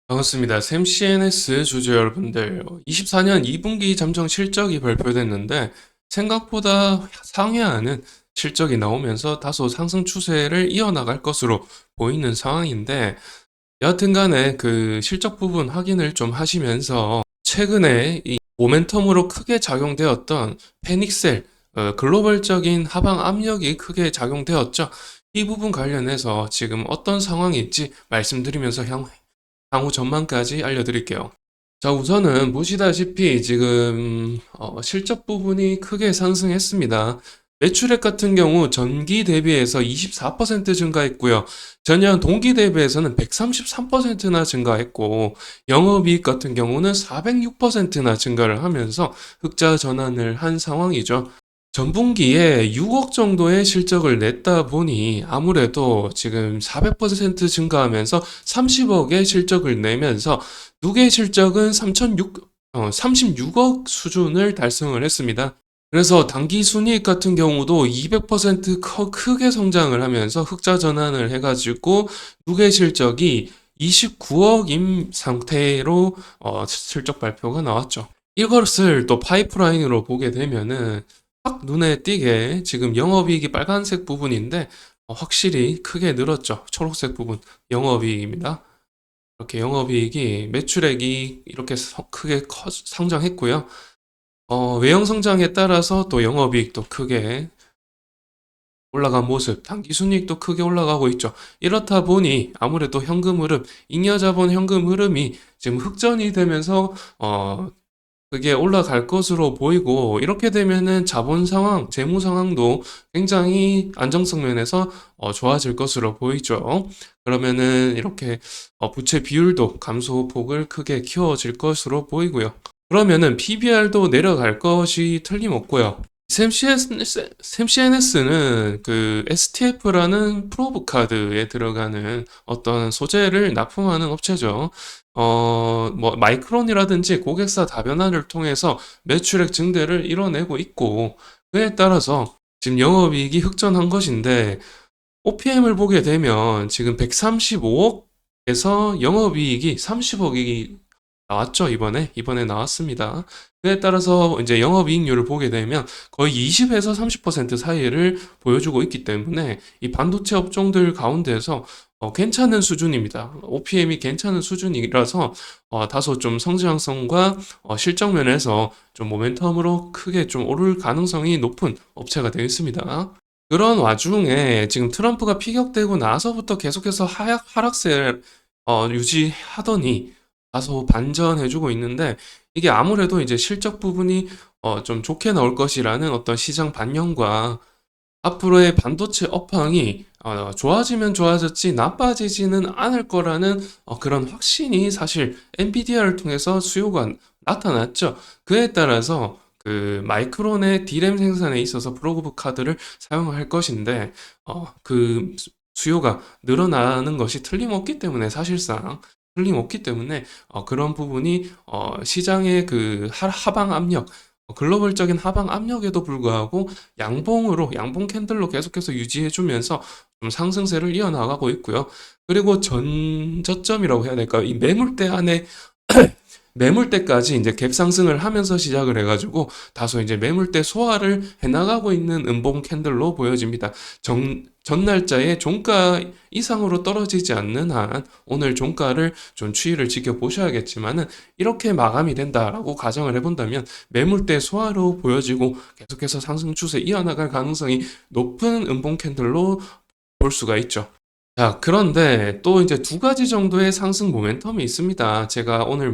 반갑습니다. 샘 CNS 주주 여러분들, 24년 2분기 잠정 실적이 발표됐는데 생각보다 상회하는 실적이 나오면서 다소 상승 추세를 이어나갈 것으로 보이는 상황인데, 여하튼 간에 그 실적 부분 확인을 좀 하시면서 최근에 이 모멘텀으로 크게 작용되었던 패닉셀, 글로벌적인 하방 압력이 크게 작용되었죠. 이 부분 관련해서 지금 어떤 상황인지 말씀드리면서 향후 전망까지 알려드릴게요. 자, 우선은 보시다시피 지금 실적 부분이 크게 상승했습니다. 매출액 같은 경우 전기 대비해서 24% 증가했고요. 전년 동기 대비해서는 133%나 증가했고, 영업이익 같은 경우는 406%나 증가를 하면서 흑자 전환을 한 상황이죠. 전분기에 6억 정도의 실적을 냈다 보니 아무래도 지금 400% 증가하면서 30억의 실적을 내면서 누계 실적은 36억 수준을 달성을 했습니다. 그래서 당기 순이익 같은 경우도 200% 크게 성장을 하면서 흑자 전환을 해가지고 누계 실적이 29억인 상태로 실적 발표가 나왔죠. 이것을 또 파이프라인으로 보게 되면은 확 눈에 띄게 지금 영업이익이 빨간색 부분인데 확실히 크게 늘었죠. 초록색 부분 영업이익입니다. 이렇게 영업이익이 매출액이 이렇게 크게 성장했고요. 외형 성장에 따라서 또 영업이익도 크게 올라간 모습, 당기순이익도 크게 올라가고 있죠. 이렇다 보니 아무래도 현금 흐름, 잉여자본 현금 흐름이 지금 흑전이 되면서 그게 올라갈 것으로 보이고, 이렇게 되면은 자본 상황, 재무 상황도 굉장히 안정성 면에서 좋아질 것으로 보이죠. 그러면은 이렇게 부채 비율도 감소폭을 크게 키워질 것으로 보이고요. 그러면은 PBR도 내려갈 것이 틀림없고요. 샘 CNS는 그 STF라는 프로브 카드에 들어가는 어떤 소재를 납품하는 업체죠. 뭐 마이크론이라든지 고객사 다변화를 통해서 매출액 증대를 이뤄내고 있고, 그에 따라서 지금 영업이익이 흑전한 것인데, OPM을 보게 되면 지금 135억에서 영업이익이 30억이 나왔죠, 이번에 나왔습니다. 그에 따라서 이제 영업이익률을 보게 되면 거의 20에서 30% 사이를 보여주고 있기 때문에 이 반도체 업종들 가운데서 괜찮은 수준입니다. OPM이 괜찮은 수준이라서 다소 좀 성장성과 실적 면에서 좀 모멘텀으로 크게 좀 오를 가능성이 높은 업체가 되어 있습니다. 그런 와중에 지금 트럼프가 피격되고 나서부터 계속해서 하락세를 유지하더니 다소 반전해주고 있는데, 이게 아무래도 이제 실적 부분이 좀 좋게 나올 것이라는 어떤 시장 반영과 앞으로의 반도체 업황이 좋아지면 좋아졌지 나빠지지는 않을 거라는 그런 확신이 사실 엔비디아를 통해서 수요가 나타났죠. 그에 따라서 그 마이크론의 D램 생산에 있어서 프로브 카드를 사용할 것인데 그 수요가 늘어나는 것이 틀림없기 때문에, 사실상 틀림없기 때문에 그런 부분이 시장의 그 하방 압력, 글로벌적인 하방 압력에도 불구하고 양봉 캔들로 계속해서 유지해주면서 좀 상승세를 이어나가고 있고요. 그리고 전저점이라고 해야 될까요? 이 매물대 안에 매물대까지 이제 갭 상승을 하면서 시작을 해가지고 다소 이제 매물대 소화를 해나가고 있는 음봉 캔들로 보여집니다. 전날짜의 종가 이상으로 떨어지지 않는 한 오늘 종가를 좀 추이를 지켜보셔야겠지만은, 이렇게 마감이 된다라고 가정을 해본다면 매물대 소화로 보여지고 계속해서 상승 추세 이어나갈 가능성이 높은 음봉 캔들로 볼 수가 있죠. 자, 그런데 또 이제 두 가지 정도의 상승 모멘텀이 있습니다. 제가 오늘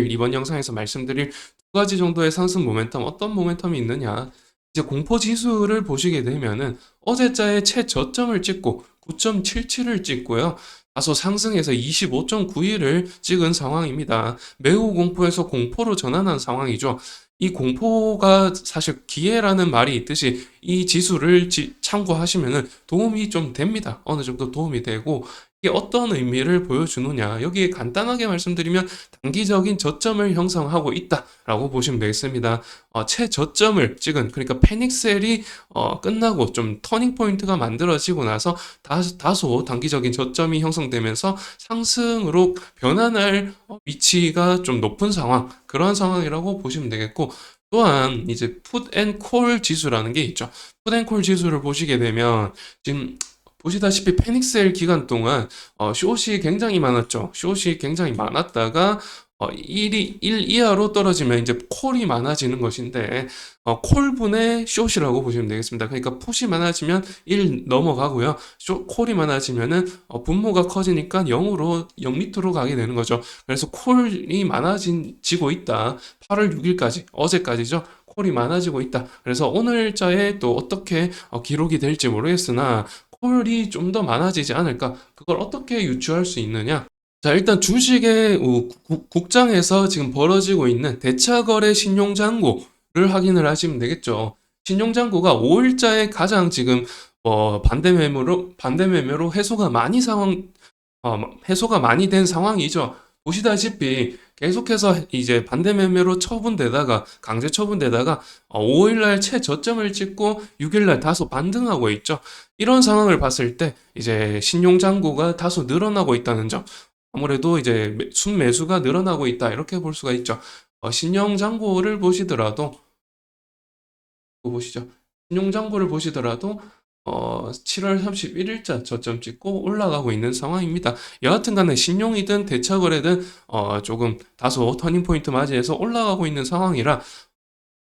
이번 영상에서 말씀드릴 두 가지 정도의 상승 모멘텀, 어떤 모멘텀이 있느냐. 이제 공포 지수를 보시게 되면은 어제자의 최저점을 찍고 9.77을 찍고요. 다소 상승해서 25.91을 찍은 상황입니다. 매우 공포에서 공포로 전환한 상황이죠. 이 공포가 사실 기회라는 말이 있듯이 이 지수를 참고하시면은 도움이 좀 됩니다. 어느 정도 도움이 되고, 이게 어떤 의미를 보여주느냐. 여기에 간단하게 말씀드리면 단기적인 저점을 형성하고 있다라고 보시면 되겠습니다. 최저점을 찍은, 그러니까 패닉셀이 끝나고 좀 터닝 포인트가 만들어지고 나서 다소 단기적인 저점이 형성되면서 상승으로 변환할 위치가 좀 높은 상황, 그런 상황이라고 보시면 되겠고, 또한 이제 풋앤콜 지수라는 게 있죠. 풋앤콜 지수를 보시게 되면 지금 보시다시피 패닉셀 기간 동안 숏이 굉장히 많았죠. 숏이 굉장히 많았다가 1 이하로 떨어지면 이제 콜이 많아지는 것인데, 콜분의 숏이라고 보시면 되겠습니다. 그러니까 풋이 많아지면 1 넘어가고요. 콜이 많아지면은 분모가 커지니까 0 밑으로 가게 되는 거죠. 그래서 콜이 많아지고 있다. 8월 6일까지, 어제까지죠. 콜이 많아지고 있다. 그래서 오늘자에 또 어떻게 기록이 될지 모르겠으나 콜이 좀 더 많아지지 않을까? 그걸 어떻게 유추할 수 있느냐? 자, 일단 주식의 국장에서 지금 벌어지고 있는 대차거래 신용잔고를 확인을 하시면 되겠죠. 신용잔고가 5일자에 가장 지금 반대 매매로 해소가 많이 된 상황이죠. 보시다시피 계속해서 이제 반대 매매로 처분되다가 강제 처분되다가 5일날 최저점을 찍고 6일날 다소 반등하고 있죠. 이런 상황을 봤을 때 이제 신용 잔고가 다소 늘어나고 있다는 점. 아무래도 이제 순매수가 늘어나고 있다 이렇게 볼 수가 있죠. 신용 잔고를 보시더라도 보시죠. 신용 잔고를 보시더라도 7월 31일자 저점 찍고 올라가고 있는 상황입니다. 여하튼 간에 신용이든 대차거래든 조금 다소 터닝포인트 맞이해서 올라가고 있는 상황이라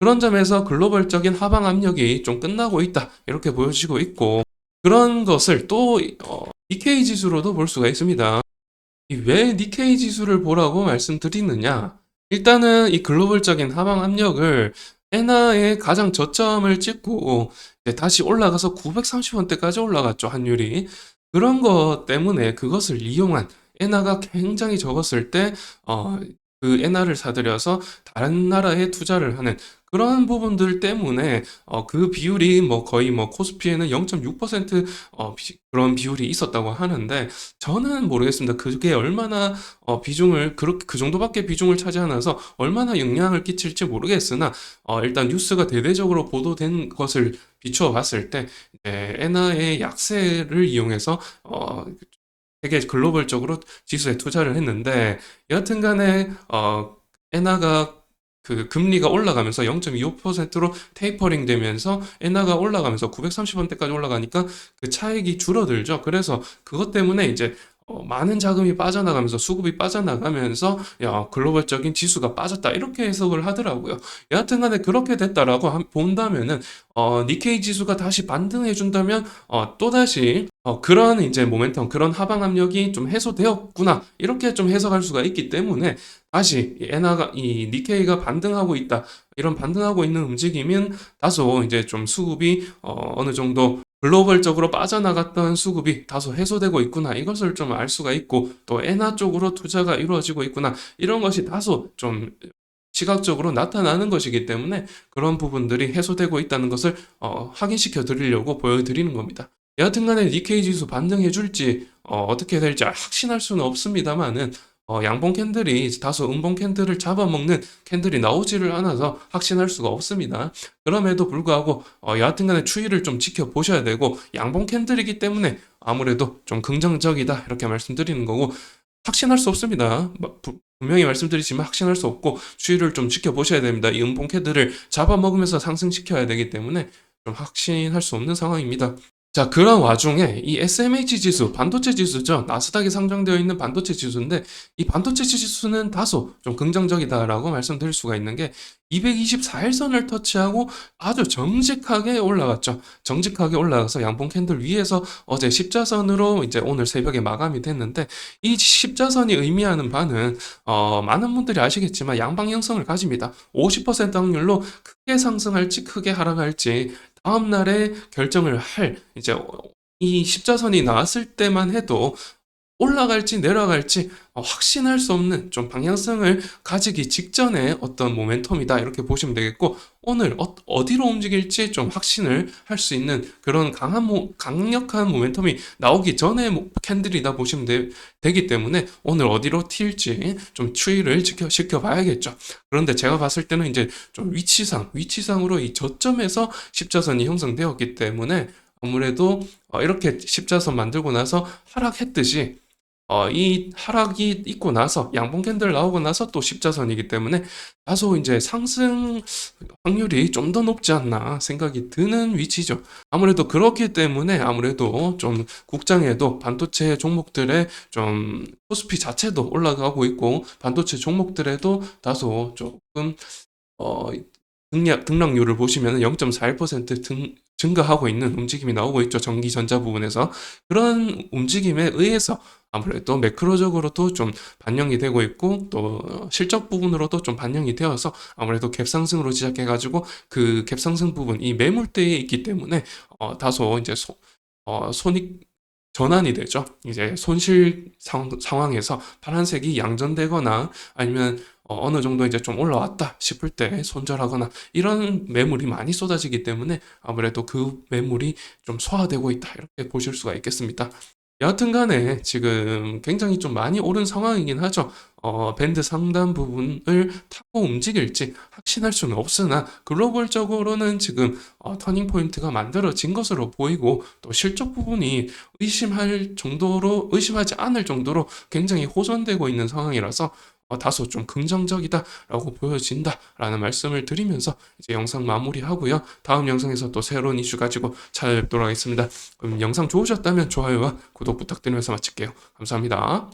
그런 점에서 글로벌적인 하방 압력이 좀 끝나고 있다 이렇게 보여지고 있고, 그런 것을 또 니케이 지수로도 볼 수가 있습니다. 왜 니케이 지수를 보라고 말씀드리느냐? 일단은 이 글로벌적인 하방 압력을 엔화의 가장 저점을 찍고 이제 다시 올라가서 930원대까지 올라갔죠, 환율이. 그런 것 때문에 그것을 이용한 엔화가 굉장히 적었을 때 그 엔화를 사들여서 다른 나라에 투자를 하는 그런 부분들 때문에 그 비율이 거의 코스피에는 0.6% 그런 비율이 있었다고 하는데, 저는 모르겠습니다. 그게 얼마나 비중을 그렇게 그 정도밖에 비중을 차지하면서 얼마나 영향을 끼칠지 모르겠으나 일단 뉴스가 대대적으로 보도된 것을 비추어 봤을 때 엔화의 약세를 이용해서 되게 글로벌적으로 지수에 투자를 했는데, 여하튼 간에 엔화가 그 금리가 올라가면서 0.25%로 테이퍼링 되면서 엔화가 올라가면서 930원대까지 올라가니까 그 차익이 줄어들죠. 그래서 그것 때문에 이제 많은 자금이 빠져나가면서 수급이 빠져나가면서 글로벌적인 지수가 빠졌다 이렇게 해석을 하더라고요. 여하튼 간에 그렇게 됐다라고 본다면은 니케이 지수가 다시 반등해 준다면 또다시 그런 이제 모멘텀, 그런 하방 압력이 좀 해소되었구나 이렇게 좀 해석할 수가 있기 때문에 다시 이 니케이가 반등하고 있다, 이런 반등하고 있는 움직임은 다소 이제 좀 수급이 어느 정도 글로벌적으로 빠져나갔던 수급이 다소 해소되고 있구나 이것을 좀 알 수가 있고, 또 엔화 쪽으로 투자가 이루어지고 있구나 이런 것이 다소 좀 시각적으로 나타나는 것이기 때문에 그런 부분들이 해소되고 있다는 것을 확인시켜 드리려고 보여드리는 겁니다. 여하튼 간에 니케이 지수 반등해 줄지 어떻게 될지 확신할 수는 없습니다만은 양봉 캔들이 다소 음봉 캔들을 잡아먹는 캔들이 나오지를 않아서 확신할 수가 없습니다. 그럼에도 불구하고 여하튼 간에 추이를 좀 지켜보셔야 되고, 양봉 캔들이기 때문에 아무래도 좀 긍정적이다 이렇게 말씀드리는 거고, 확신할 수 없습니다. 분명히 말씀드리지만 확신할 수 없고 추이를 좀 지켜보셔야 됩니다. 이 음봉 캔들을 잡아먹으면서 상승시켜야 되기 때문에 좀 확신할 수 없는 상황입니다. 자, 그런 와중에 이 SMH 지수, 반도체 지수죠. 나스닥에 상장되어 있는 반도체 지수인데, 이 반도체 지수는 다소 좀 긍정적이다라고 말씀드릴 수가 있는 게 224일선을 터치하고 아주 정직하게 올라갔죠. 정직하게 올라가서 양봉 캔들 위에서 어제 십자선으로 이제 오늘 새벽에 마감이 됐는데, 이 십자선이 의미하는 바는 많은 분들이 아시겠지만 양방 형성을 가집니다. 50% 확률로 크게 상승할지 크게 하락할지 다음 날에 결정을 할, 이제 이 십자선이 나왔을 때만 해도 올라갈지 내려갈지 확신할 수 없는 좀 방향성을 가지기 직전에 어떤 모멘텀이다 이렇게 보시면 되겠고 오늘 어디로 움직일지 좀 확신을 할 수 있는 그런 강력한 모멘텀이 나오기 전에 캔들이다 보시면 되기 때문에 오늘 어디로 튈지 좀 추이를 지켜봐야겠죠. 그런데 제가 봤을 때는 이제 좀 위치상으로 이 저점에서 십자선이 형성되었기 때문에 아무래도 이렇게 십자선 만들고 나서 하락했듯이 이 하락이 있고 나서 양봉 캔들 나오고 나서 또 십자선이기 때문에 다소 이제 상승 확률이 좀 더 높지 않나 생각이 드는 위치죠. 아무래도 그렇기 때문에 아무래도 좀 국장에도 반도체 종목들의 좀 코스피 자체도 올라가고 있고 반도체 종목들에도 다소 조금 어, 등락률을 보시면 0.41% 증가하고 있는 움직임이 나오고 있죠. 전기 전자 부분에서. 그런 움직임에 의해서 아무래도 매크로적으로도 좀 반영이 되고 있고 또 실적 부분으로도 좀 반영이 되어서 아무래도 갭 상승으로 시작해가지고 그 갭 상승 부분 이 매물대에 있기 때문에 다소 이제 손익 전환이 되죠. 이제 손실 상황에서 파란색이 양전되거나 아니면 어느 정도 이제 좀 올라왔다 싶을 때 손절하거나 이런 매물이 많이 쏟아지기 때문에 아무래도 그 매물이 좀 소화되고 있다 이렇게 보실 수가 있겠습니다. 여하튼 간에 지금 굉장히 좀 많이 오른 상황이긴 하죠. 밴드 상단 부분을 타고 움직일지 확신할 수는 없으나 글로벌적으로는 지금 터닝 포인트가 만들어진 것으로 보이고 또 실적 부분이 의심하지 않을 정도로 굉장히 호전되고 있는 상황이라서 다소 좀 긍정적이다라고 보여진다라는 말씀을 드리면서 이제 영상 마무리하고요. 다음 영상에서 또 새로운 이슈 가지고 찾아뵙도록 하겠습니다. 그럼 영상 좋으셨다면 좋아요와 구독 부탁드리면서 마칠게요. 감사합니다.